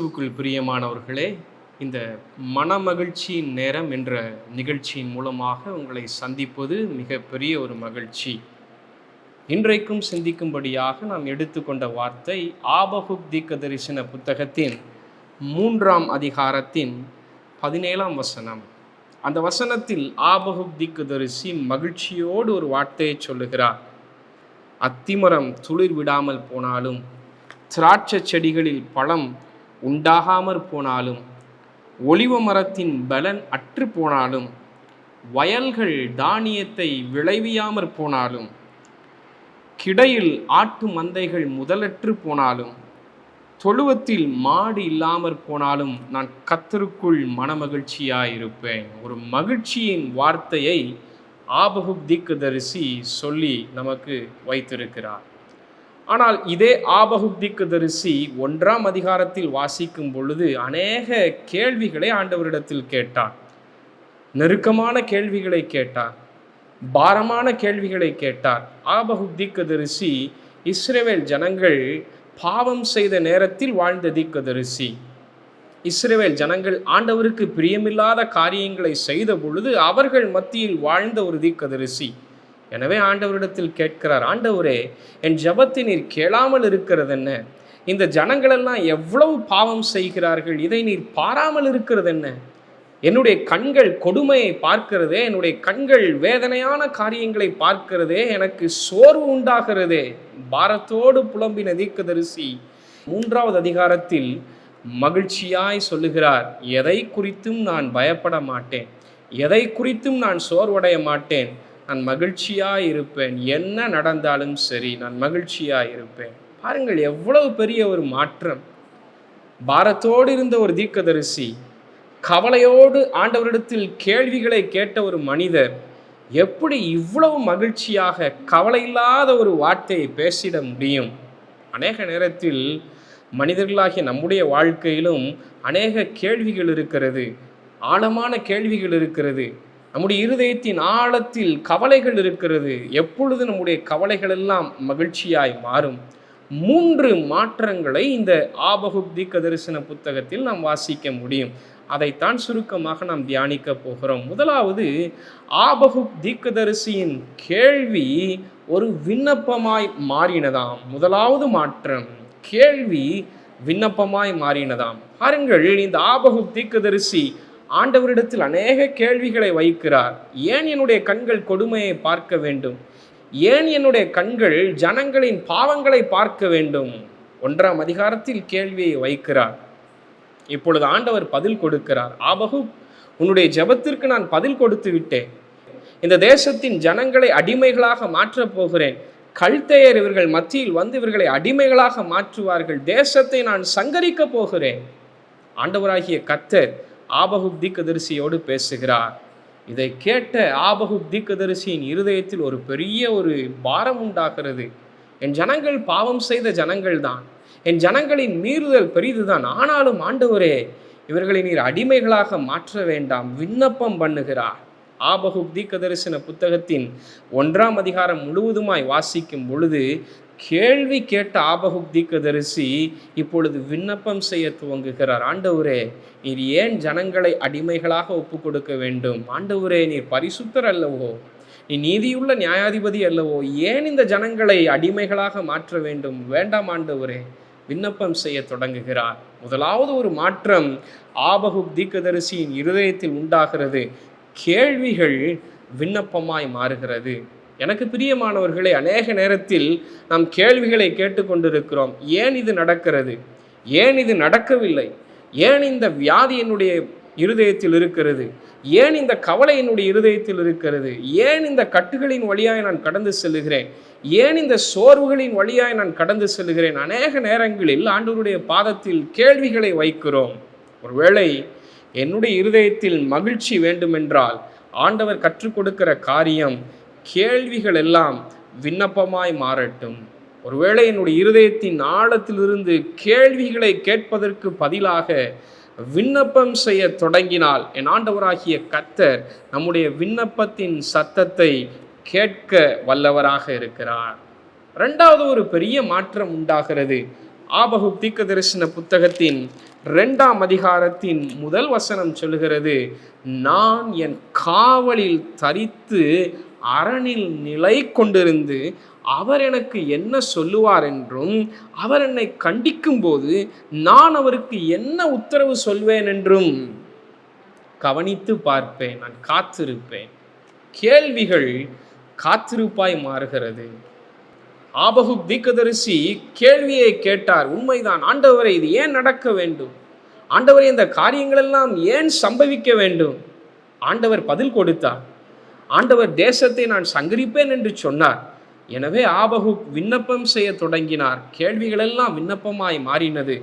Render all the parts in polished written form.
கிறிஸ்துவுக்குள் பிரியமானவர்களே, இந்த மனமகிழ்ச்சியின் நேரம் என்ற நிகழ்ச்சியின் மூலமாக உங்களை சந்திப்பது மிகப்பெரிய ஒரு மகிழ்ச்சி. இன்றைக்கும் சிந்திக்கும்படியாக நாம் எடுத்துக்கொண்ட வார்த்தை ஆபகுக் தீர்க்கதரிசன புத்தகத்தின் 3ஆம் அதிகாரத்தின் 17ஆம் வசனம். அந்த வசனத்தில் ஆபகுக் தீர்க்கதரிசி மகிழ்ச்சியோடு ஒரு வார்த்தையை சொல்லுகிறார். அத்திமரம் துளிர் விடாமல் போனாலும், திராட்சை செடிகளில் பழம் உண்டாகாமற் போனாலும், ஒலிவ மரத்தின் பலன் அற்று போனாலும், வயல்கள் தானியத்தை விளைவியாமற் போனாலும், கிடையில் ஆட்டு மந்தைகள் முதலற்று போனாலும், தொழுவத்தில் மாடு இல்லாமற் போனாலும், நான் கர்த்தருக்குள் மனமகிழ்ச்சியாயிருப்பேன். ஒரு மகிழ்ச்சியின் வார்த்தையை ஆபகுக் தீர்க்கதரிசி சொல்லி நமக்கு வைத்திருக்கிறார். ஆனால் இதே ஆபகுக் தீர்க்கதரிசி 1ஆம் அதிகாரத்தில் வாசிக்கும் பொழுது அநேக கேள்விகளை ஆண்டவரிடத்தில் கேட்டார். நெருக்கமான கேள்விகளை கேட்டார், பாரமான கேள்விகளை கேட்டார். ஆபகுக் தீர்க்கதரிசி இஸ்ரவேல் ஜனங்கள் பாவம் செய்த நேரத்தில் வாழ்ந்த தீர்க்கதரிசி. இஸ்ரவேல் ஜனங்கள் ஆண்டவருக்கு பிரியமில்லாத காரியங்களை செய்த பொழுது அவர்கள் மத்தியில் வாழ்ந்த ஒரு தீர்க்கதரிசி. எனவே ஆண்டவரிடத்தில் கேட்கிறார், ஆண்டவரே, என் ஜெபத்தை நீர் கேளாமல் இருக்கிறது என்ன? இந்த ஜனங்களெல்லாம் எவ்வளவு பாவம் செய்கிறார்கள், இதை நீர் பாராமல் இருக்கிறது என்ன? என்னுடைய கண்கள் கொடுமையை பார்க்கிறதே, என்னுடைய கண்கள் வேதனையான காரியங்களை பார்க்கிறதே, எனக்கு சோர்வு உண்டாகிறதே. பாரத்தோடு புலம்பின தீர்க்கதரிசி 3ஆவது அதிகாரத்தில் மகிழ்ச்சியாய் சொல்லுகிறார், எதை குறித்தும் நான் பயப்பட மாட்டேன், எதை குறித்தும் நான் சோர்வடைய மாட்டேன், நான் மகிழ்ச்சியாய் இருப்பேன், என்ன நடந்தாலும் சரி நான் மகிழ்ச்சியாய் இருப்பேன். பாருங்கள், எவ்வளவு பெரிய ஒரு மாற்றம். பாரத்தோடு இருந்த ஒரு தீர்க்கதரிசி, கவலையோடு ஆண்டவரிடத்தில் கேள்விகளை கேட்ட ஒரு மனிதர் எப்படி இவ்வளவு மகிழ்ச்சியாக கவலை இல்லாத ஒரு வார்த்தையை பேசிட முடியும்? அநேக நேரத்தில் மனிதர்களாகிய நம்முடைய வாழ்க்கையிலும் அநேக கேள்விகள் இருக்கிறது, ஆழமான கேள்விகள் இருக்கிறது. நம்முடைய இருதயத்தின் ஆழத்தில் கவலைகள் இருக்கிறது. எப்பொழுது நம்முடைய கவலைகள் எல்லாம் மகிழ்ச்சியாய் மாறும்? 3 மாற்றங்களை இந்த ஆபகுக் தீர்க்கதரிசன புத்தகத்தில் நாம் வாசிக்க முடியும். அதைத்தான் சுருக்கமாக நாம் தியானிக்க போகிறோம். முதலாவது, ஆபகுக் தீர்க்கதரிசியின் கேள்வி ஒரு விண்ணப்பமாய் மாறினதாம். முதலாவது மாற்றம், கேள்வி விண்ணப்பமாய் மாறினதாம். பாருங்கள், இந்த ஆபகுக் தீர்க்கதரிசி ஆண்டவரிடத்தில் அநேக கேள்விகளை வைக்கிறார். ஏன் என்னுடைய கண்கள் கொடுமையை பார்க்க வேண்டும்? ஏன் என்னுடைய கண்கள் ஜனங்களின் பாவங்களை பார்க்க வேண்டும்? 1ஆம் அதிகாரத்தில் கேள்வியை வைக்கிறார். இப்பொழுது ஆண்டவர் பதில் கொடுக்கிறார். ஆபகுக், உன்னுடைய ஜெபத்திற்கு நான் பதில் கொடுத்து விட்டேன். இந்த தேசத்தின் ஜனங்களை அடிமைகளாக மாற்றப் போகிறேன். கல்தேயர் இவர்கள் மத்தியில் வந்து இவர்களை அடிமைகளாக மாற்றுவார்கள். தேசத்தை நான் சங்கரிக்க போகிறேன். ஆண்டவராகிய கர்த்தர் ஆபகுக் தீர்க்கதரிசியோடு பேசுகிறார். இதை கேட்ட ஆபகுக் தீர்க்கதரிசியின் இருதயத்தில் ஒரு பெரிய ஒரு பாரம் உண்டாகிறது. என் ஜனங்கள் பாவம் செய்த ஜனங்கள் தான், என் ஜனங்களின் மீறுதல் பெரிதுதான். ஆனாலும் ஆண்டவரே, இவர்களை நீர் அடிமைகளாக மாற்ற வேண்டாம். விண்ணப்பம் பண்ணுகிறார். ஆபகுக் தீர்க்கதரிசன புத்தகத்தின் 1ஆம் அதிகாரம் முழுவதுமாய் வாசிக்கும் பொழுது கேள்வி கேட்ட ஆபகுக் தீர்க்கதரிசி இப்பொழுது விண்ணப்பம் செய்ய துவங்குகிறார். ஆண்டவரே, நீர் ஏன் ஜனங்களை அடிமைகளாக ஒப்பு கொடுக்க வேண்டும்? ஆண்டவரே, நீர் பரிசுத்தர் அல்லவோ, நீ நீதியுள்ள நியாயாதிபதி அல்லவோ, ஏன் இந்த ஜனங்களை அடிமைகளாக மாற்ற வேண்டும்? வேண்டாம் ஆண்டவரே. விண்ணப்பம் செய்ய தொடங்குகிறார். முதலாவது ஒரு மாற்றம் ஆபகுக் தீர்க்கதரிசியின் இருதயத்தில் உண்டாகிறது. கேள்விகள் விண்ணப்பமாய் மாறுகிறது. எனக்கு பிரியமானவர்களே, அநேக நேரத்தில் நாம் கேள்விகளை கேட்டுக்கொண்டிருக்கிறோம். ஏன் இது நடக்கிறது? ஏன் இது நடக்கவில்லை? ஏன் இந்த வியாதி என்னுடைய இருதயத்தில் இருக்கிறது? ஏன் இந்த கவலை என்னுடைய இருதயத்தில் இருக்கிறது? ஏன் இந்த கட்டுகளின் வழியாய் நான் கடந்து செல்லுகிறேன்? ஏன் இந்த சோர்வுகளின் வழியாய் நான் கடந்து செல்லுகிறேன்? அநேக நேரங்களில் ஆண்டவருடைய பாதத்தில் கேள்விகளை வைக்கிறோம். ஒருவேளை என்னுடைய இருதயத்தில் மகிழ்ச்சி வேண்டுமென்றால் ஆண்டவர் கற்றுக் கொடுக்கிற காரியம், கேள்விகள் எல்லாம் விண்ணப்பமாய் மாறட்டும். ஒருவேளை என்னுடைய இருதயத்தின் ஆழத்திலிருந்து கேள்விகளை கேட்பதற்கு பதிலாக விண்ணப்பம் செய்ய தொடங்கினால் என் ஆண்டவராகிய கர்த்தர் நம்முடைய விண்ணப்பத்தின் சத்தத்தை கேட்க வல்லவராக இருக்கிறார். 2வது ஒரு பெரிய மாற்றம் உண்டாகிறது. ஆபகுக் தீர்க்கதரிசன புத்தகத்தின் 2ஆம் அதிகாரத்தின் முதல் வசனம் சொல்லுகிறது, நான் என் காவலில் தரித்து அரணில் நிலை கொண்டிருந்து அவர் எனக்கு என்ன சொல்லுவார் என்றும் அவர் என்னை கண்டிக்கும் போது நான் அவருக்கு என்ன உத்தரவு சொல்வேன் என்றும் கவனித்து பார்ப்பேன். நான் காத்திருப்பேன். கேள்விகள் காத்திருப்பாய் மாறுகிறது. ஆபகுக் தீர்க்கதரிசி கேள்வியை கேட்டார். உண்மைதான் ஆண்டவரே, இது ஏன் நடக்க வேண்டும்? ஆண்டவரே, இந்த காரியங்கள் எல்லாம் ஏன் சம்பவிக்க வேண்டும்? ஆண்டவர் பதில் கொடுத்தார். ஆண்டவர் தேசத்தை நான் சங்கரிப்பேன் என்று சொன்னார். எனவே ஆபகுக் விண்ணப்பம் செய்ய தொடங்கினார். கேள்விகள் எல்லாம் விண்ணப்பமாய் மாறினது.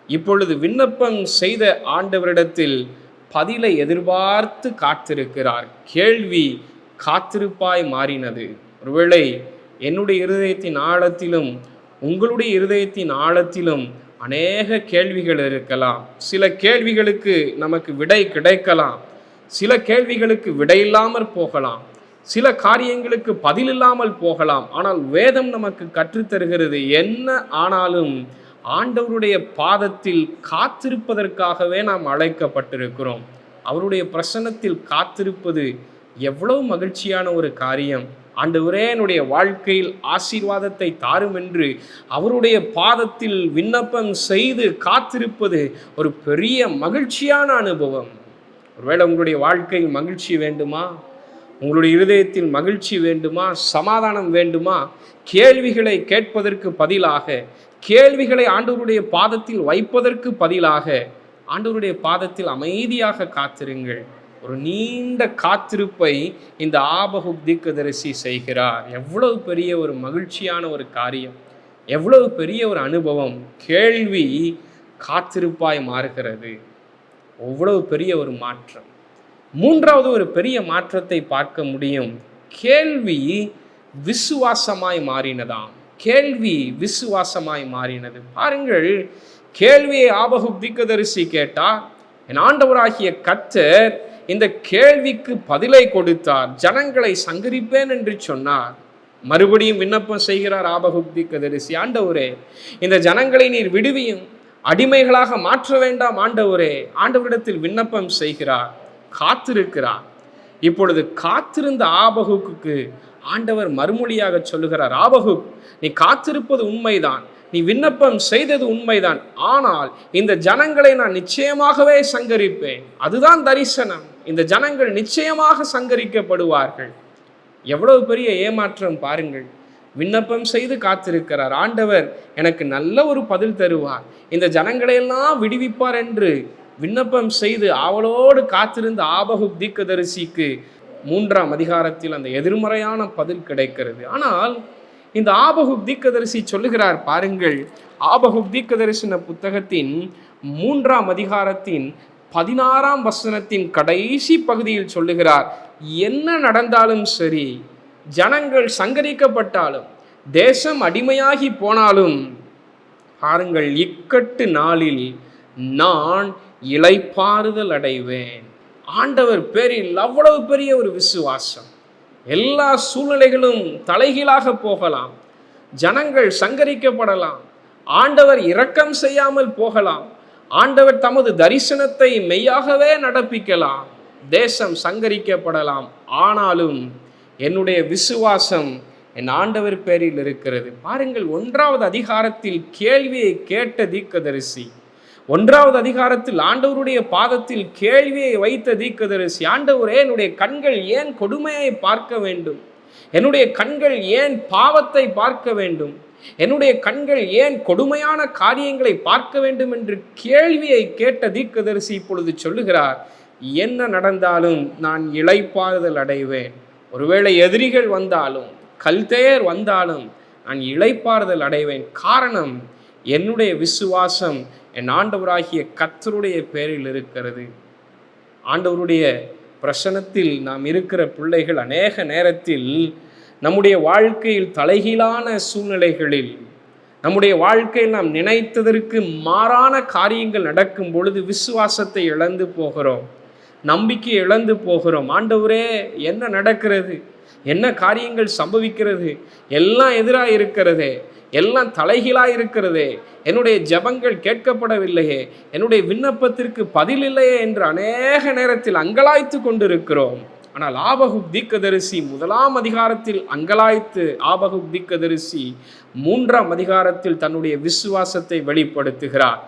இப்பொழுது விண்ணப்பம் செய்த ஆண்டவரிடத்தில் பதிலை எதிர்பார்த்து காத்திருக்கிறார். கேள்வி காத்திருப்பாய் மாறினது. ஒருவேளை என்னுடைய இருதயத்தின் ஆழத்திலும் உங்களுடைய இருதயத்தின் ஆழத்திலும் அநேக கேள்விகள் இருக்கலாம். சில கேள்விகளுக்கு நமக்கு விடை கிடைக்கலாம், சில கேள்விகளுக்கு விடை இல்லாமல் போகலாம், சில காரியங்களுக்கு பதில் இல்லாமல் போகலாம். ஆனால் வேதம் நமக்கு கற்றுத்தருகிறது, என்ன ஆனாலும் ஆண்டவருடைய பாதத்தில் காத்திருப்பதற்காகவே நாம் அழைக்கப்பட்டிருக்கிறோம். அவருடைய பிரசன்னத்தில் காத்திருப்பது எவ்வளவு மகிழ்ச்சியான ஒரு காரியம். ஆண்டவரே, என்னுடைய வாழ்க்கையில் ஆசீர்வாதத்தை தாரும் என்று அவருடைய பாதத்தில் விண்ணப்பம் செய்து காத்திருப்பது ஒரு பெரிய மகிழ்ச்சியான அனுபவம். ஒருவேளை உங்களுடைய வாழ்க்கையில் மகிழ்ச்சி வேண்டுமா, உங்களுடைய இருதயத்தில் மகிழ்ச்சி வேண்டுமா, சமாதானம் வேண்டுமா, கேள்விகளை கேட்பதற்கு பதிலாக, கேள்விகளை ஆண்டவருடைய பாதத்தில் வைப்பதற்கு பதிலாக ஆண்டவருடைய பாதத்தில் அமைதியாக காத்திருங்கள். ஒரு நீண்ட காத்திருப்பை இந்த ஆபகுக் தீர்க்கதரிசி செய்கிறார். எவ்வளவு பெரிய ஒரு மகிழ்ச்சியான ஒரு காரியம், எவ்வளவு பெரிய ஒரு அனுபவம். கேள்வி காத்திருப்பாய் மாறுகிறது. எவ்வளவு பெரிய ஒரு மாற்றம். மூன்றாவது ஒரு பெரிய மாற்றத்தை பார்க்க முடியும். கேள்வி விசுவாசமாய் மாறினதாம். கேள்வி விசுவாசமாய் மாறினது. பாருங்கள், கேள்வியை ஆபகுக் தீர்க்கதரிசி கேட்டார். என் ஆண்டவராகிய கர்த்தர் இந்த கேள்விக்கு பதிலை கொடுத்தார். ஜனங்களை சங்கரிப்பேன் என்று சொன்னார். மறுபடியும் விண்ணப்பம் செய்கிறார் ஆபகுக் தீர்க்கதரிசி, ஆண்டவரே, இந்த ஜனங்களை நீர் விடுவியும், அடிமைகளாக மாற்ற வேண்டாம் ஆண்டவரே. ஆண்டவரிடத்தில் விண்ணப்பம் செய்கிறார், காத்திருக்கிறார். இப்பொழுது காத்திருந்த ஆபகுக்கு ஆண்டவர் மறுமொழியாக சொல்லுகிறார், ஆபகுக், நீ காத்திருப்பது உண்மைதான், நீ விண்ணப்பம் செய்தது உண்மைதான், ஆனால் இந்த ஜனங்களை நான் நிச்சயமாகவே சங்கரிப்பேன். அதுதான் தரிசனம். இந்த ஜனங்கள் நிச்சயமாக சங்கரிக்கப்படுவார்கள். எவ்வளவு பெரிய ஏமாற்றம் பாருங்கள். விண்ணப்பம் செய்து காத்திருக்கிறார். ஆண்டவர் எனக்கு நல்ல ஒரு பதில் தருவார், இந்த ஜனங்களையெல்லாம் விடுவிப்பார் என்று விண்ணப்பம் செய்து அவளோடு காத்திருந்த ஆபகுக் தீர்க்கதரிசிக்கு 3ஆம் அதிகாரத்தில் அந்த எதிர்மறையான பதில் கிடைக்கிறது. ஆனால் இந்த ஆபகுக் தீர்க்கதரிசி சொல்லுகிறார் பாருங்கள், ஆபகுக் தீர்க்கதரிசன புத்தகத்தின் 3ஆம் அதிகாரத்தின் 16ஆம் வசனத்தின் கடைசி பகுதியில் சொல்லுகிறார், என்ன நடந்தாலும் சரி, ஜனங்கள் சங்கரிக்கப்பட்டாலும், தேசம் அடிமையாகி போனாலும், பாருங்கள், இக்கட்டு நாளில் நான் இளைப்பாறுதல் அடைவேன். ஆண்டவர் பேரில் அவ்வளவு பெரிய ஒரு விசுவாசம். எல்லா சூழ்நிலைகளும் தலைகீழாக போகலாம், ஜனங்கள் சங்கரிக்கப்படலாம், ஆண்டவர் இரக்கம் செய்யாமல் போகலாம், ஆண்டவர் தமது தரிசனத்தை மெய்யாகவே நடப்பிக்கலாம், தேசம் சங்கரிக்கப்படலாம். ஆனாலும் என்னுடைய விசுவாசம் என் ஆண்டவர் பேரில் இருக்கிறது. பாருங்கள், 1ஆவது அதிகாரத்தில் கேள்வியை கேட்ட தீர்க்கதரிசி, 1ஆவது அதிகாரத்தில் ஆண்டவருடைய பாதத்தில் கேள்வியை வைத்த தீர்க்கதரிசி, ஆண்டவரே, என்னுடைய கண்கள் ஏன் கொடுமையை பார்க்க வேண்டும்? என்னுடைய கண்கள் ஏன் பாவத்தை பார்க்க வேண்டும்? என்னுடைய கண்கள் ஏன் கொடுமையான காரியங்களை பார்க்க வேண்டும் என்று கேள்வியை கேட்ட தீர்க்கதரிசி இப்பொழுது சொல்லுகிறார், என்ன நடந்தாலும் நான் இளைப்பாறுதல் அடைவேன். ஒருவேளை எதிரிகள் வந்தாலும், கல்தேயர் வந்தாலும் நான் இளைப்பாறுதல் அடைவேன். காரணம், என்னுடைய விசுவாசம் என் ஆண்டவராகிய கர்த்தருடைய பேரில் இருக்கிறது. ஆண்டவருடைய பிரசன்னத்தில் நாம் இருக்கிற பிள்ளைகள் அநேக நேரத்தில் நம்முடைய வாழ்க்கையில் தலைகீழான சூழ்நிலைகளில், நம்முடைய வாழ்க்கையில் நாம் நினைத்ததற்கு மாறான காரியங்கள் நடக்கும் பொழுது விசுவாசத்தை இழந்து போகிறோம், நம்பிக்கையை இழந்து போகிறோம். ஆண்டவரே, என்ன நடக்கிறது? என்ன காரியங்கள் சம்பவிக்கிறது? எல்லாம் எதிராக இருக்கிறதே, எல்லாம் தலைகீழாய் இருக்கிறதே, என்னுடைய ஜெபங்கள் கேட்கப்படவில்லையே, என்னுடைய விண்ணப்பத்திற்கு பதில் இல்லையே என்று அநேக நேரத்தில் அங்கலாய்த்து கொண்டிருக்கிறோம். ஆனால் ஆபகுக் தீர்க்கதரிசி 1ஆம் அதிகாரத்தில் அங்கலாய்த்து ஆபகுக் தீர்க்கதரிசி 3ஆம் அதிகாரத்தில் தன்னுடைய விசுவாசத்தை வெளிப்படுத்துகிறார்.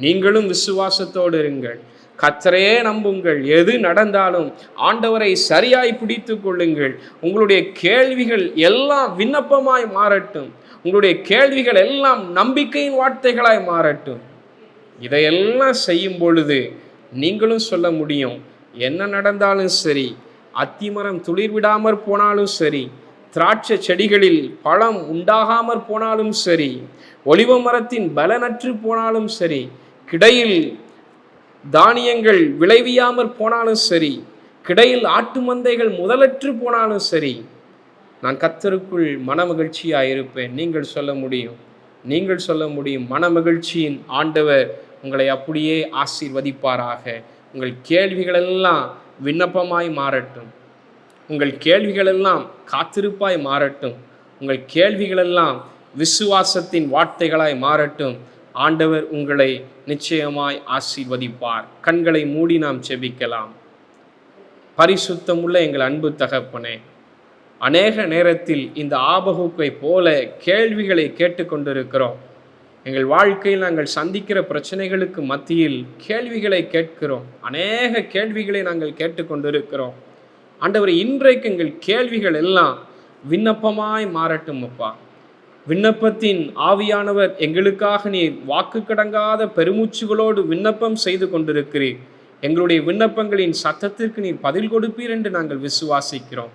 நீங்களும் விசுவாசத்தோடு இருங்கள், கர்த்தரையே நம்புங்கள், எது நடந்தாலும் ஆண்டவரை சரியாய் பிடித்து கொள்ளுங்கள். உங்களுடைய கேள்விகள் எல்லாம் விண்ணப்பமாய் மாறட்டும், உங்களுடைய கேள்விகள் எல்லாம் நம்பிக்கையின் வார்த்தைகளாய் மாறட்டும். இதையெல்லாம் செய்யும் பொழுது நீங்களும் சொல்ல முடியும், என்ன நடந்தாலும் சரி, அத்திமரம் துளிர் விடாமற் போனாலும் சரி, திராட்சை செடிகளில் பழம் உண்டாகாமற் போனாலும் சரி, ஒலிவ மரத்தின் பலனற்று போனாலும் சரி, கிடையில் தானியங்கள் விளைவியாமற் போனாலும் சரி, கிடையில் ஆட்டு மந்தைகள் முதலற்று போனாலும் சரி, நான் கர்த்தருக்குள் மனமகிழ்ச்சியாயிருப்பேன். நீங்கள் சொல்ல முடியும், நீங்கள் சொல்ல முடியும். மனமகிழ்ச்சியின் ஆண்டவர் உங்களை அப்படியே ஆசீர்வதிப்பாராக. உங்கள் கேள்விகளெல்லாம் விண்ணப்பமாய் மாறட்டும், உங்கள் கேள்விகளெல்லாம் காத்திருப்பாய் மாறட்டும், உங்கள் கேள்விகளெல்லாம் விசுவாசத்தின் வார்த்தைகளாய் மாறட்டும். ஆண்டவர் உங்களை நிச்சயமாய் ஆசீர்வதிப்பார். கண்களை மூடி நாம் ஜெபிக்கலாம். பரிசுத்தமுள்ள எங்கள் அன்பு தகப்பனே, அநேக நேரத்தில் இந்த ஆபகுக்கை போல கேள்விகளை கேட்டுக்கொண்டிருக்கிறோம். எங்கள் வாழ்க்கையில் நாங்கள் சந்திக்கிற பிரச்சனைகளுக்கு மத்தியில் கேள்விகளை கேட்கிறோம், அநேக கேள்விகளை நாங்கள் கேட்டுக்கொண்டிருக்கிறோம். ஆண்டவரே, இன்றைக்கு எங்கள் கேள்விகள் எல்லாம் விண்ணப்பமாய் மாறட்டும் அப்பா. விண்ணப்பத்தின் ஆவியானவர் எங்களுக்காக நீர் வாக்கு கடங்காத பெருமூச்சுகளோடு விண்ணப்பம் செய்து கொண்டிருக்கிறீர். எங்களுடைய விண்ணப்பங்களின் சத்தத்திற்கு நீர் பதில் கொடுப்பீர் என்று நாங்கள் விசுவாசிக்கிறோம்.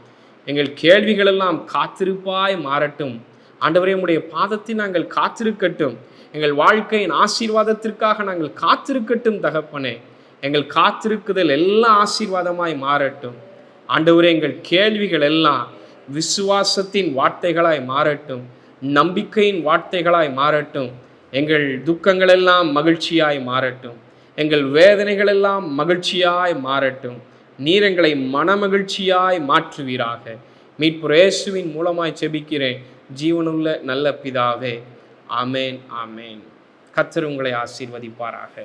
எங்கள் கேள்விகளெல்லாம் காத்திருப்பாய் மாறட்டும். ஆண்டவரே, உம்முடைய பாதத்தில் நாங்கள் காத்திருக்கட்டும். எங்கள் வாழ்க்கையின் ஆசீர்வாதத்திற்காக நாங்கள் காத்திருக்கட்டும் தகப்பனே. எங்கள் காத்திருக்குதல் எல்லாம் ஆசீர்வாதமாய் மாறட்டும். ஆண்டவரே, எங்கள் கேள்விகள் எல்லாம் விசுவாசத்தின் வார்த்தைகளாய் மாறட்டும், நம்பிக்கையின் வார்த்தைகளாய் மாறட்டும். எங்கள் துக்கங்கள் எல்லாம் மகிழ்ச்சியாய் மாறட்டும், எங்கள் வேதனைகள் எல்லாம் மகிழ்ச்சியாய் மாறட்டும். நீர் எங்களை மனமகிழ்ச்சியாய் மாற்றுவீராக. மீட்பர் இயேசுவின் மூலமாய் ஜெபிக்கிறேன் ஜீவனுள்ள நல்ல பிதாவே. ஆமேன், ஆமேன். கர்த்தர் உங்களை ஆசீர்வதிப்பாராக.